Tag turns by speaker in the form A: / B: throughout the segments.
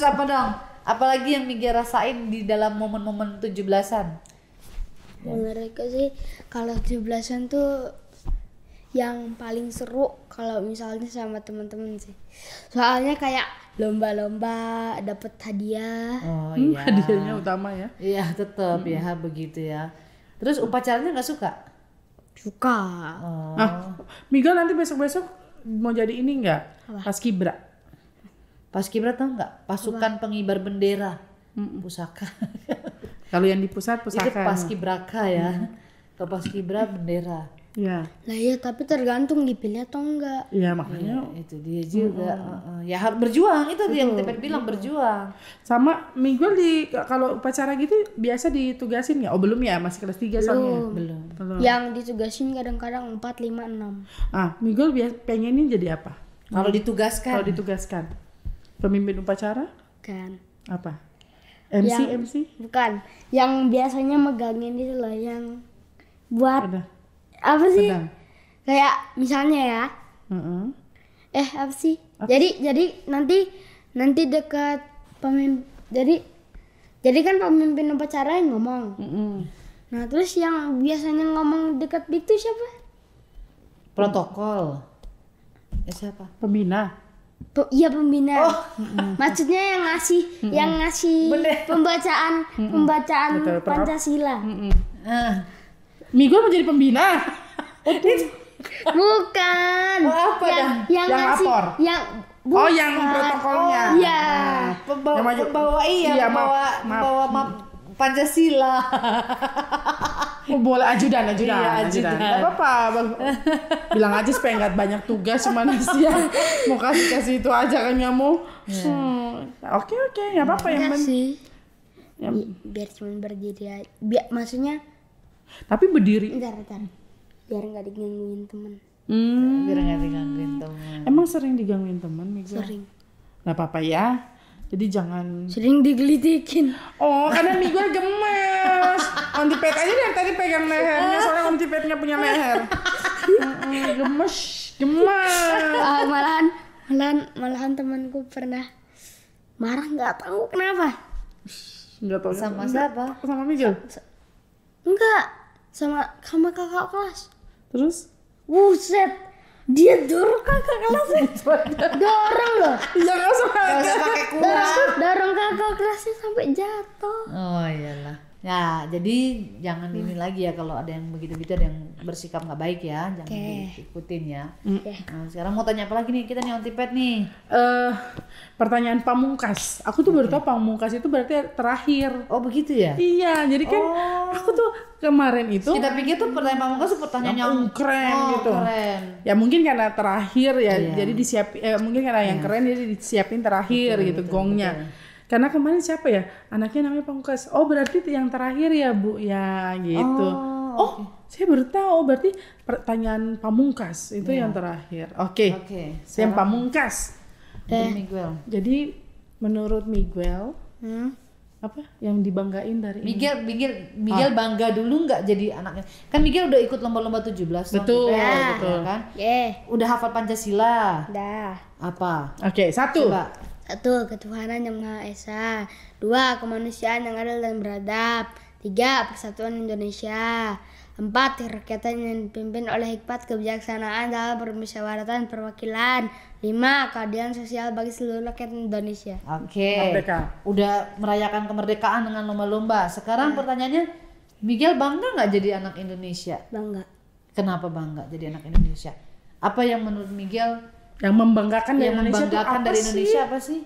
A: apa dong? Apalagi yang Miguel rasain di dalam momen-momen 17-an?
B: Mereka sih kalau 17-an tuh yang paling seru kalau misalnya sama teman-teman sih. Soalnya kayak lomba-lomba, dapat hadiah.
A: Oh iya.
C: Hadiahnya utama ya.
A: Iya tetap ya begitu ya. Terus upacaranya nggak suka?
B: Suka.
A: Oh.
C: Nah, Miguel nanti besok-besok mau jadi ini nggak? Paskibra.
A: Paskibra tau nggak? Pasukan pengibar bendera. Pusaka.
C: Kalau yang di pusat
A: Itu
C: pusaka.
A: paskibraka ya. Kalau paskibra bendera.
C: Ya,
B: Lah iya, tapi tergantung dipilih atau enggak.
C: iya makanya.
A: Itu dia juga. Ya harus berjuang, itu dia yang Tepet bilang berjuang.
C: Sama Miguel kalau upacara gitu biasa ditugasin nggak? Oh belum ya, masih kelas 3 soalnya.
A: Belum.
B: Yang ditugasin kadang-kadang 4, 5, 6.
C: Ah, Miguel pengennya jadi apa?
A: Kalau ditugaskan.
C: Kalau ditugaskan pemimpin upacara
B: Kan.
C: apa? MC
B: Yang-
C: MC?
B: Bukan. Yang biasanya megangin itu loh yang buat
C: Ada.
B: apa sih?
C: Pedang.
B: Kayak misalnya ya.
C: Heeh.
B: Apa sih? Jadi nanti dekat pemimpin. Jadi kan pemimpin upacara yang ngomong. Nah, terus yang biasanya ngomong dekat itu siapa?
A: Protokol. Siapa?
C: Pembina.
B: Iya, pembina. Maksudnya yang ngasih
A: Bener.
B: pembacaan
C: Betul,
B: Pancasila.
C: Miguel mau jadi pembina.
B: Bukan.
A: Oh, apa dah?
B: Yang
C: Yang
B: ngasih
C: lapor?
B: yang
C: Oh, yang protokolnya.
B: Iya.
A: Pembawa,
C: Yang maju.
A: pembawa
C: Iya,
A: pembawa,
C: maaf.
A: pembawa Pancasila.
C: Oh, boleh ajudan.
A: Iya, ajudan.
C: Gak apa-apa. Bilang aja supaya nggak banyak tugas, cuman sih mau kasih itu aja kan kamu. Oke, nggak apa-apa yang
B: Enggak
C: penting.
B: sih.
C: Ya,
B: Biar cuma berdiri aja. Maksudnya
C: tapi berdiri.
B: Bentar. Biar nggak digangguin temen.
A: Biar nggak digangguin teman.
C: Emang sering digangguin teman, Miguel?
B: Sering.
C: Nggak apa-apa ya. Jadi jangan.
B: Sering digelitikin.
C: Oh, karena Miguel gemes. Om Tipet aja dari tadi pegang lehernya, soalnya Om Tipet nggak punya leher. Gemes.
B: Malahan temanku pernah marah nggak tahu kenapa.
C: Nggak tahu.
A: Sama siapa?
C: Sama Miguel.
B: Enggak, sama kakak kelas.
C: Terus?
B: Buset, dia dorong kakak kelasnya. Dorong loh.
C: Ya nggak usah.
A: Gak usah pakai kuat.
B: Dorong kakak kelasnya sampai jatuh.
A: Oh iyalah. Ya, jadi jangan ini lagi ya kalau ada yang begitu-gitu, ada yang bersikap nggak baik ya, jangan diikutin ya. Nah, sekarang mau tanya apa lagi nih kita nih Ontipet nih?
C: Pertanyaan pamungkas. Aku tuh baru tahu pamungkas itu berarti terakhir.
A: Oh begitu ya?
C: Iya, jadi kan aku tuh kemarin itu
A: Kita pikir tuh pertanyaan pamungkas tuh pertanyaan yang
C: keren gitu.
A: Keren.
C: Ya mungkin karena terakhir ya, jadi disiapin. Mungkin karena yang keren jadi disiapin terakhir gitu gongnya. Karena kemarin siapa ya? Anaknya namanya Pamungkas. Oh berarti yang terakhir ya Bu ya gitu. Saya baru tahu berarti pertanyaan Pamungkas itu yang terakhir. Oke. Yang Pamungkas.
A: Miguel.
C: Jadi menurut Miguel apa yang dibanggain dari ini?
A: Miguel bangga dulu nggak jadi anaknya? Kan Miguel udah ikut lomba-lomba 17.
C: Betul,
A: Ontipet,
C: betul.
A: ya kan?
B: Yeah.
A: Udah hafal Pancasila.
B: Dah.
A: Apa?
C: Oke, satu.
A: Coba.
B: 1. Ketuhanan yang Maha Esa. 2. Kemanusiaan yang adil dan beradab. 3. Persatuan Indonesia. 4. Kerakyatan yang dipimpin oleh hikmat kebijaksanaan dalam permusyawaratan perwakilan. 5. Keadilan sosial bagi seluruh rakyat Indonesia.
A: Oke.
C: Merdeka.
A: Udah merayakan kemerdekaan dengan lomba-lomba. Sekarang pertanyaannya, Miguel bangga nggak jadi anak Indonesia?
B: Bangga.
A: Kenapa bangga jadi anak Indonesia? Apa yang menurut Miguel
C: Yang membanggakan dari
A: yang
C: Indonesia tuh
A: membanggakan
C: apa
A: dari
C: sih?
A: Indonesia apa sih?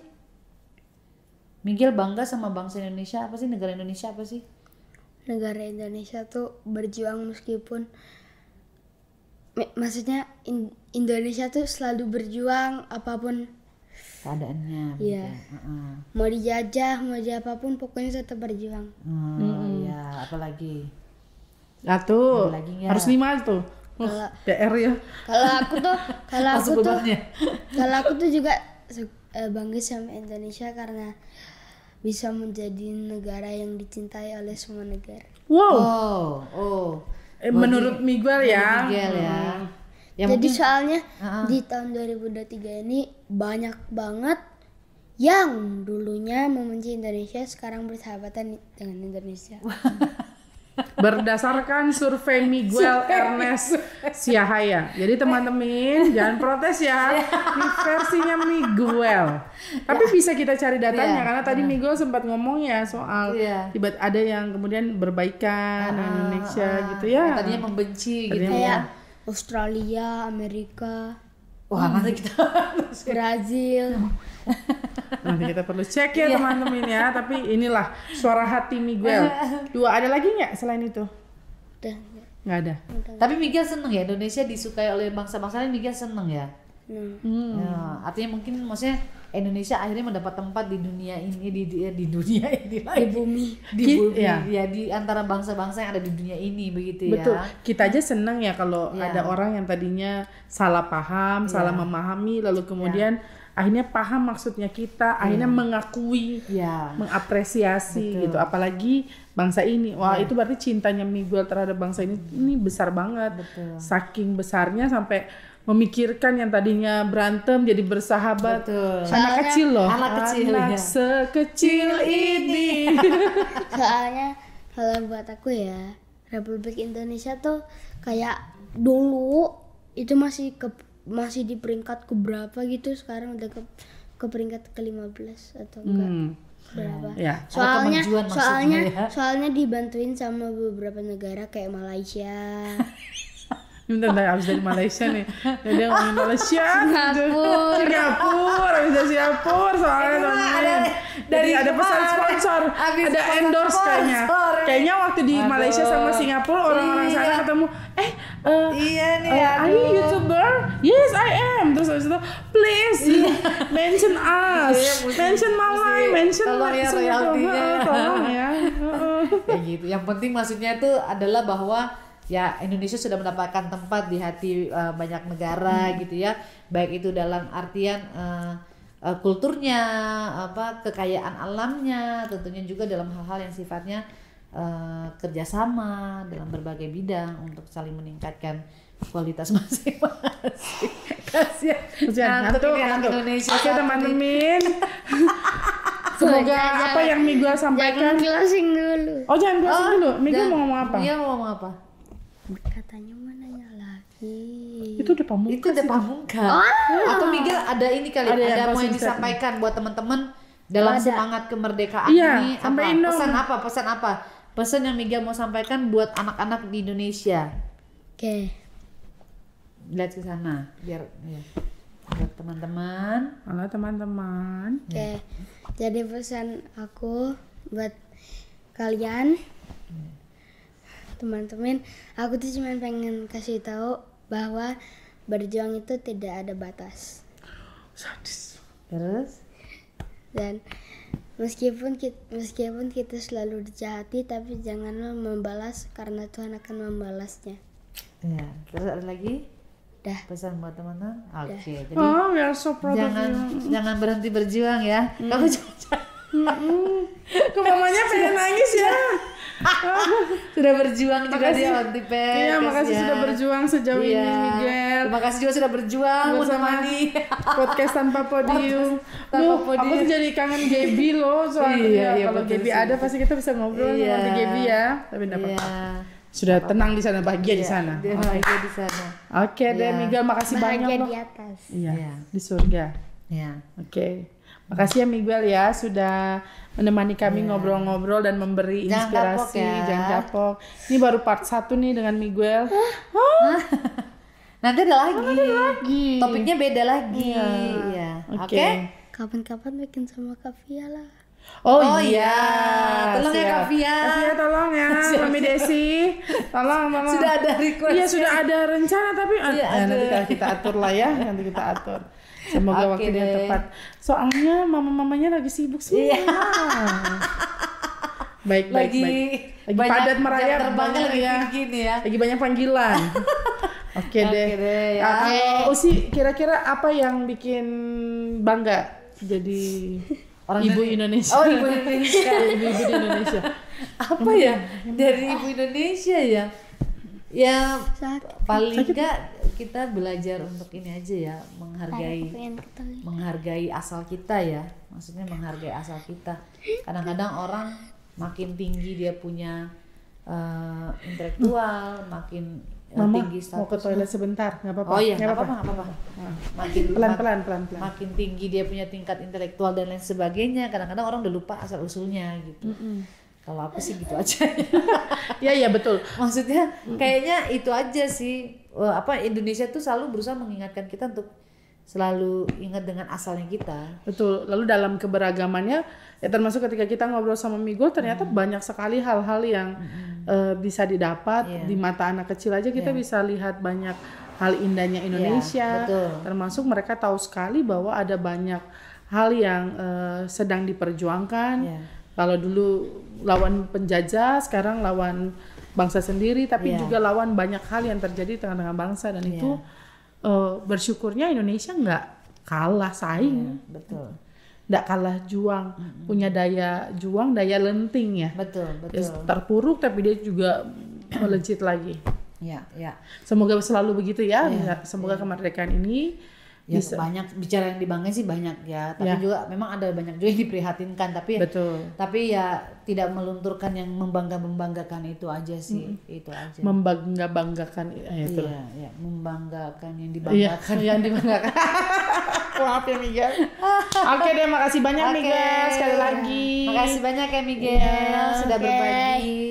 A: Miguel bangga sama bangsa Indonesia apa sih? Negara Indonesia apa sih?
B: Negara Indonesia tuh berjuang meskipun maksudnya Indonesia tuh selalu berjuang apapun
A: Keadaannya.
B: Iya. Mau dijajah, mau apapun pokoknya tetap berjuang.
A: Ya, apalagi.
C: Satu.
A: Ada lagi nggak?
C: Harus 5 tuh. PR ya.
B: Kalau aku tuh
A: Bebannya.
B: kalau aku tuh juga bangga sama Indonesia karena bisa menjadi negara yang dicintai oleh semua negara.
C: Wow. Menurut Miguel ya.
A: Miguel ya. Ya
B: Jadi
A: mungkin
B: soalnya di tahun 2023 ini banyak banget yang dulunya membenci Indonesia sekarang bersahabatan dengan Indonesia?
C: Berdasarkan survei Miguel Ernest Siahaya. Jadi teman-teman jangan protes ya. Ini versinya Miguel. Tapi bisa kita cari datanya karena tadi Miguel sempat ngomong ya soal tiba ada yang kemudian berbaikan Indonesia gitu ya.
A: Tadinya membenci gitu
B: Kayak Australia, Amerika,
A: Wah, nanti kita
B: Brazil.
C: Nanti kita perlu cek ya teman-teman ya. Tapi inilah suara hati Miguel. Ada lagi nggak selain itu?
B: Udah.
C: Nggak ada.
A: Tapi Miguel seneng ya, Indonesia disukai oleh bangsa-bangsa lain. Miguel seneng ya. Ya, artinya mungkin maksudnya Indonesia akhirnya mendapat tempat di dunia ini, di dunia ini lagi.
B: Di bumi.
A: Di bumi ya, di antara bangsa-bangsa yang ada di dunia ini begitu ya.
C: Betul. Kita aja seneng ya kalau ada orang yang tadinya salah paham, salah memahami, lalu kemudian akhirnya paham maksudnya kita, akhirnya mengakui, mengapresiasi gitu. Apalagi bangsa ini, wah itu berarti cintanya Miguel terhadap bangsa ini besar banget.
A: Betul.
C: Saking besarnya sampai memikirkan yang tadinya berantem jadi bersahabat.
A: Betul.
C: Anak kecil loh.
A: Anak kecil,
C: anak sekecil ini.
B: Soalnya kalau buat aku ya, Republik Indonesia tuh kayak dulu itu masih di peringkat keberapa gitu, sekarang udah ke peringkat ke-15 atau enggak berapa.
C: Ya.
B: Soalnya dibantuin sama beberapa negara kayak Malaysia.
C: Bentar, abis dari Malaysia nih. Jadi ngomongin Malaysia, Singapura, abis dari Singapura soalnya dari ada pesan sponsor, ada endorse kayaknya. Kayaknya waktu di Malaysia sama Singapura orang-orang sana ketemu, are you YouTuber? Yes, I am. Terus abis itu, please mention us, mention Malay, mention tolong ya.
A: Kayak gitu. Yang penting maksudnya itu adalah bahwa ya Indonesia sudah mendapatkan tempat di hati banyak negara gitu ya, baik itu dalam artian kulturnya, kekayaan alamnya, tentunya juga dalam hal-hal yang sifatnya kerjasama dalam berbagai bidang untuk saling meningkatkan kualitas masing-masing. Kasihan untuk anak Indonesia.
C: Oke teman-teman. Semoga apa yang Miguel sampaikan.
B: Jangan closing dulu.
C: Oh jangan closing dulu. Miguel mau ngomong apa?
A: Miguel mau ngomong apa?
B: Katanya mau nanya lagi.
C: Itu udah pamungkas.
A: Atau Miguel ada ini kali, ada mau yang disampaikan buat teman-teman dalam semangat kemerdekaan ini. Pesan apa? Pesan yang Miguel mau sampaikan buat anak-anak di Indonesia.
B: Oke.
A: Lihat ke sana biar buat teman-teman.
C: Halo teman-teman.
B: Oke. Jadi pesan aku buat kalian, teman-teman, aku tuh cuma pengen kasih tahu bahwa berjuang itu tidak ada batas.
C: Sadis.
A: Terus?
B: Dan meskipun kita selalu dijahati, tapi janganlah membalas karena Tuhan akan membalasnya.
A: Ya. Terus ada lagi?
B: Dah.
A: Pesan buat teman-teman. Oke. Jadi
C: we are so proud of you.
A: jangan berhenti berjuang ya. Kamu
C: Kok mamanya pengen nangis ya?
A: Sudah berjuang juga dia Ontipet.
C: Iya, makasih sudah berjuang sejauh ini Miguel.
A: Terima kasih juga sudah berjuang menemani
C: podcast tanpa podium. Aku tuh jadi kangen Gaby loh soalnya. Kalau Gaby ada pasti kita bisa ngobrol sama Gaby ya. Tapi enggak apa-apa. Sudah tenang di sana, bahagia di sana.
A: Bahagia di sana.
C: Oke deh Miguel, makasih banyak loh.
B: Bahagia di atas.
C: Iya, di surga.
A: Iya.
C: Oke. Makasih ya Miguel ya sudah menemani kami ngobrol-ngobrol dan memberi inspirasi. Jangan kapok. Ini baru part 1 nih dengan Miguel.
A: Nanti ada lagi. Topiknya beda lagi. Iya. Oke.
B: Kapan-kapan bikin sama Kak Via lah.
C: Oh iya.
A: Tolong ya Kak Via.
C: Kak Via tolong ya, Mami Desi. Tolong.
A: Sudah ada request.
C: Iya, sudah ada rencana tapi nanti kita atur lah ya, nanti kita atur. Semoga waktunya tepat. Soalnya mama-mamanya lagi sibuk semua. Baik. Lagi padat merayap
A: banget ya.
C: Lagi banyak panggilan. Oke deh. Usi, kira-kira apa yang bikin bangga jadi ibu Indonesia?
A: Oh, ibu Indonesia.
C: Ibu di Indonesia.
A: Apa ya? Dari ibu Indonesia ya? Ya
B: Sakit.
A: paling enggak kita belajar untuk ini aja ya,
B: Aku pengen ketemu.
A: menghargai asal kita ya, maksudnya menghargai asal kita. Kadang-kadang orang makin tinggi dia punya intelektual, makin
C: Mama
A: tinggi
C: mau ke
A: status.
C: toilet sebentar, nggak apa-apa.
A: Oh iya,
C: Nggak
A: nggak apa-apa. Makin
C: Pelan-pelan.
A: makin tinggi dia punya tingkat intelektual dan lain sebagainya. Kadang-kadang orang udah lupa asal usulnya gitu. Kalau aku sih gitu aja.
C: Iya betul.
A: Maksudnya kayaknya itu aja sih. Indonesia tuh selalu berusaha mengingatkan kita untuk selalu ingat dengan asalnya kita.
C: Betul. Lalu dalam keberagamannya, ya termasuk ketika kita ngobrol sama Migo, ternyata banyak sekali hal-hal yang bisa didapat di mata anak kecil aja. Kita bisa lihat banyak hal indahnya Indonesia.
A: betul.
C: Termasuk mereka tahu sekali bahwa ada banyak hal yang sedang diperjuangkan. Kalau dulu lawan penjajah, sekarang lawan bangsa sendiri, tapi juga lawan banyak hal yang terjadi di tengah-tengah bangsa, dan itu bersyukurnya Indonesia nggak kalah saing,
A: Betul.
C: nggak kalah juang, punya daya juang, daya lenting ya.
A: Betul.
C: Ya, terpuruk tapi dia juga melejit lagi.
A: Ya.
C: Semoga selalu begitu ya. Semoga kemerdekaan ini
A: Ya banyak bicara yang dibanggain sih banyak ya, tapi juga memang ada banyak juga yang diprihatinkan, tapi
C: betul.
A: Tapi ya tidak melunturkan yang membanggakan itu aja sih, itu aja.
C: Membanggakan itu.
A: Iya, membanggakan yang dibanggakan.
C: Yang dibanggakan. Maaf ya Miguel. Oke deh, makasih banyak Miguel sekali lagi.
A: Makasih banyak ya Miguel sudah berbagi.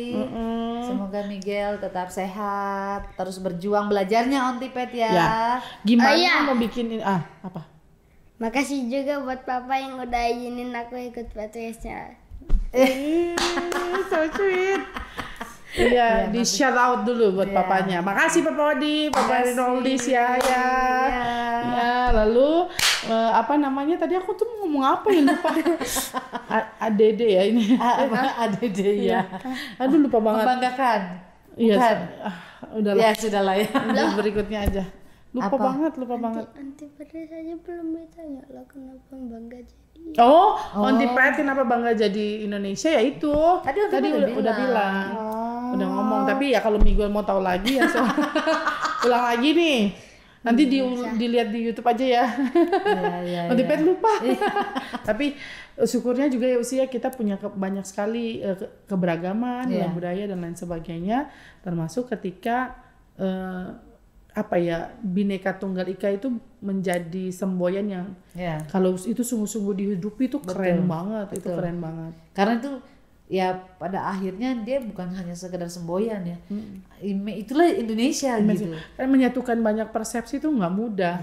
A: Semoga Miguel tetap sehat, terus berjuang belajarnya Ontipet ya.
C: Gimana mau bikin ini? Apa?
B: Makasih juga buat papa yang udah izinin aku ikut podcastnya.
C: So sweet. Iya, di shout out dulu buat papanya. Makasih Papa Odi, Papa Rinaldis ya. Ya, lalu apa namanya tadi aku tuh ngomong apa ya lupa. ADD ya ini.
A: ADD ya.
C: Aduh lupa banget.
A: Membanggakan.
C: Iya. Udahlah.
A: Ya sudahlah ya.
C: Berikutnya aja. Lupa banget.
B: Anti pada saja belum ditanya lo kenapa bangga jadi.
C: Ontipet kenapa bangga jadi Indonesia ya itu. Tadi udah bilang. Udah ngomong, tapi ya kalau Miguel mau tahu lagi ya ulang lagi nih. Nanti dilihat di YouTube aja ya. Ontipet lupa. Tapi syukurnya juga ya usia kita punya banyak sekali keberagaman dalam budaya dan lain sebagainya, termasuk ketika Bhinneka Tunggal Ika itu menjadi semboyan yang kalau itu sungguh-sungguh dihidupi itu keren banget. Itu keren banget.
A: Karena itu ya pada akhirnya dia bukan hanya sekedar semboyan ya. Itulah Indonesia gitu.
C: Kan menyatukan banyak persepsi itu nggak mudah.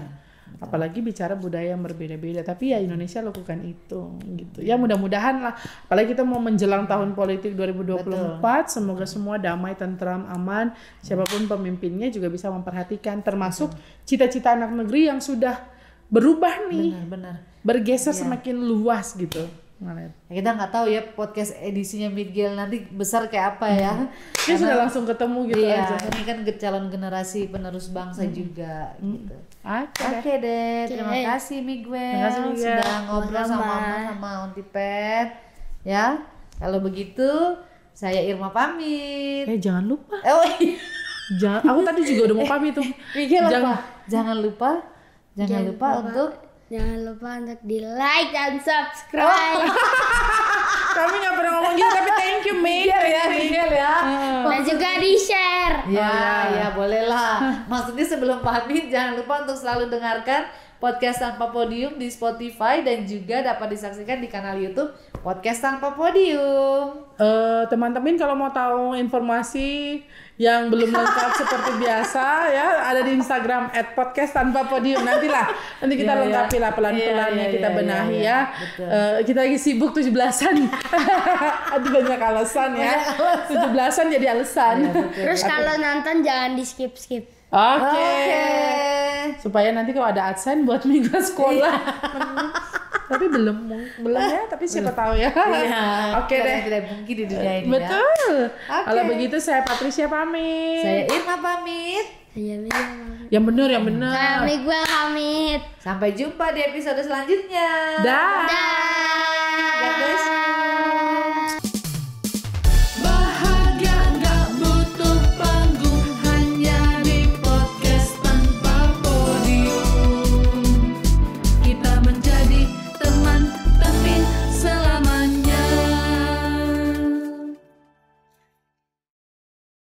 C: Apalagi bicara budaya yang berbeda-beda, tapi ya Indonesia lakukan itu gitu. Ya mudah-mudahan lah, apalagi kita mau menjelang tahun politik 2024, semoga semua damai, tentram, aman, siapapun pemimpinnya juga bisa memperhatikan, termasuk cita-cita anak negeri yang sudah berubah nih.
A: Benar.
C: Bergeser semakin luas gitu.
A: Kita nggak tahu ya podcast edisinya Miguel nanti besar kayak apa ya.
C: Dia sudah langsung ketemu gitu aja.
A: Ini kan calon generasi penerus bangsa juga gitu.
C: Oke
A: deh. Terima kasih Miguel sudah ngobrol sama Ontipet. Ya, kalau begitu saya Irma pamit.
C: Jangan lupa.
A: Iya.
C: Aku tadi juga udah mau pamit tuh.
A: Miguel jangan lupa untuk
B: di like dan subscribe.
C: Kami nggak pernah ngomong gitu, tapi thank you
A: Miguel ya.
B: Dan juga di share.
A: Ya bolehlah. Maksudnya sebelum pamit jangan lupa untuk selalu dengarkan podcast Tanpa Podium di Spotify dan juga dapat disaksikan di kanal YouTube Podcast Tanpa Podium.
C: Teman-teman kalau mau tahu informasi yang belum lengkap seperti biasa ya ada di Instagram @podcasttanpapodium. Nanti kita lengkapi lah pelan-pelan kita benahi ya. Kita lagi sibuk 17-an. Aduh banyak alasan ya. 17-an jadi alasan.
B: Terus kalau nonton jangan di skip.
C: Oke. Supaya nanti kalau ada AdSense buat minggu sekolah. Tapi belum ya, tapi siapa tahu ya. Oke deh.
A: Tidak mungkin di dunia ini.
C: Betul. Kalau begitu saya Patricia pamit.
A: Saya Irma pamit.
B: Saya Miguel pamit.
C: Yang benar.
B: Saya Miguel pamit.
A: Sampai jumpa di episode selanjutnya.
C: Dah.